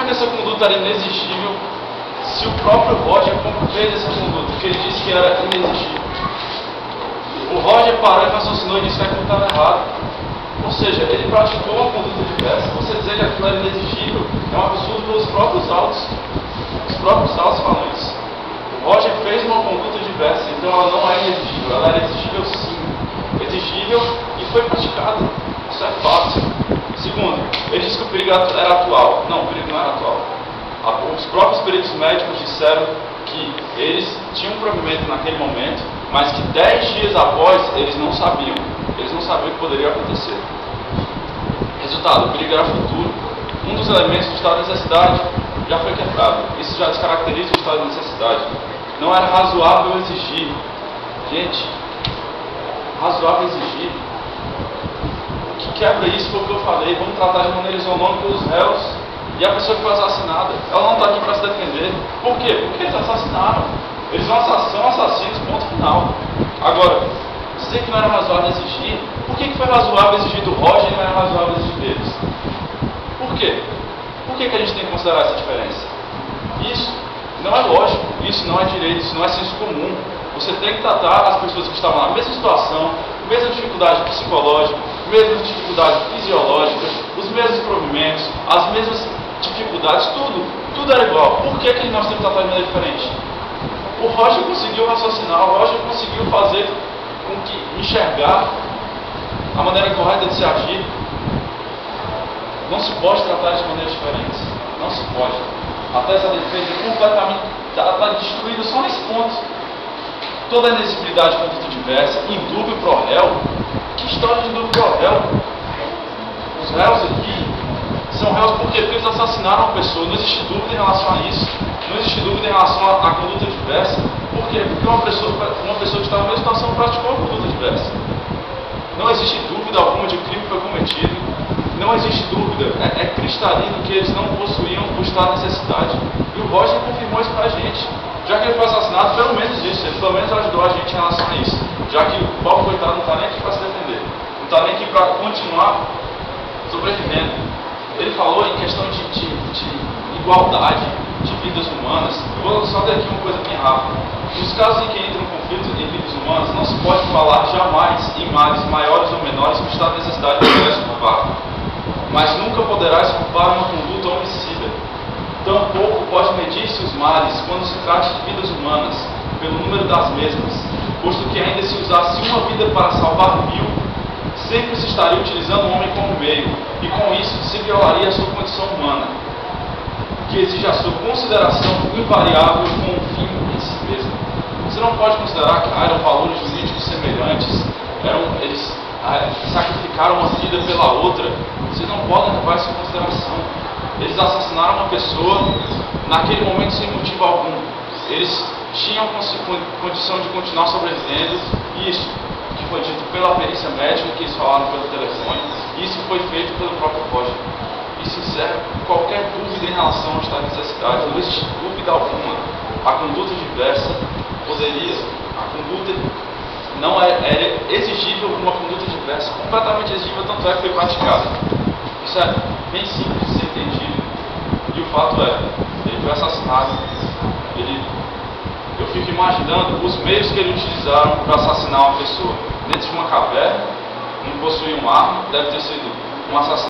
é que essa conduta era inexigível se o próprio Roger fez essa conduta, que ele disse que era inexigível? O Roger parou e raciocinou e disse que aquilo estava errado. Ou seja, ele praticou uma conduta diversa. Você dizer que aquilo era inexigível é um absurdo pelos próprios autos. Os próprios autos falam isso. O Roger fez uma conduta diversa, então ela não é inexigível. Ela era exigível sim. Exigível e foi praticada. Isso é fato. Segundo, ele disse que o perigo era atual. Não, o perigo não era atual. Os próprios peritos médicos disseram que eles tinham um provimento naquele momento, mas que 10 dias após eles não sabiam. Eles não sabiam o que poderia acontecer. Resultado, o perigo era futuro. Um dos elementos do estado de necessidade já foi quebrado. Isso já descaracteriza o estado de necessidade. Não era razoável exigir. Gente, razoável exigir. O que quebra isso foi o que eu falei. Vamos tratar de maneira isonômica os réus. E a pessoa que foi assassinada, ela não está aqui para se defender. Por quê? Porque eles assassinaram. Eles são assassinos, ponto final. Agora, dizer que não era razoável exigir, por que foi razoável exigir do Roger e não era razoável exigir deles? Por quê? Por que a gente tem que considerar essa diferença? Isso não é lógico, isso não é direito, isso não é senso comum. Você tem que tratar as pessoas que estavam na mesma situação, mesma dificuldade psicológica, mesma dificuldade fisiológica, os mesmos provimentos, as mesmas dificuldades, tudo era igual. Por que nós temos que tratar de maneira diferente? O Roger conseguiu raciocinar, o Roger conseguiu fazer com que enxergar a maneira correta de se agir. Não se pode tratar de maneiras diferentes. Não se pode. Até essa defesa completamente está destruída só nesse ponto. Toda a inexigibilidade de conduta diversa, indúbio pro réu. Que história de indúbio pro réu? Os réus aqui são réus por quê? Porque eles assassinaram uma pessoa. Não existe dúvida em relação a isso. Não existe dúvida em relação à conduta diversa. Por quê? Porque uma pessoa que está na mesma situação praticou a conduta diversa. Não existe dúvida alguma de que o crime foi cometido. Não existe dúvida. É cristalino que eles não possuíam o estado de necessidade. E o Roger confirmou isso para a gente. Já que ele foi assassinado, pelo menos isso. Ele pelo menos ajudou a gente em relação a isso. Já que o pobre coitado não está nem aqui para se defender. Não está nem aqui para continuar sobrevivendo. Ele falou em questão de igualdade de vidas humanas. Eu vou só dar aqui uma coisa bem rápida. Nos casos em que entra um conflito em vidas humanas, não se pode falar jamais em males maiores ou menores que o estado de necessidade poderá se culpar. Mas nunca poderá se culpar uma conduta homicida. Tampouco pode medir-se os males quando se trata de vidas humanas, pelo número das mesmas, posto que ainda se usasse uma vida para salvar 1000, sempre se estaria utilizando o homem como meio, e com isso se violaria a sua condição humana, que exige a sua consideração invariável com o fim em si mesmo. Você não pode considerar que eram valores jurídicos semelhantes, eles sacrificaram uma vida pela outra. Vocês não podem levar isso em consideração. Eles assassinaram uma pessoa naquele momento sem motivo algum. Eles tinham condição de continuar sobrevivendo. Isso que foi dito pela perícia médica, que eles falaram pelo telefone, isso foi feito pelo próprio Roger. Isso encerra qualquer dúvida em relação ao estado de necessidade. Não existe dúvida alguma. A conduta diversa poderia, a conduta não é exigível uma conduta diversa, completamente exigível, tanto é que foi praticada. Isso é bem simples de ser entendido. E o fato é, ele foi assassinado. Eu fico imaginando os meios que ele utilizaram para assassinar uma pessoa. Dentro de uma caverna, não possuía uma arma, deve ter sido um assassinato.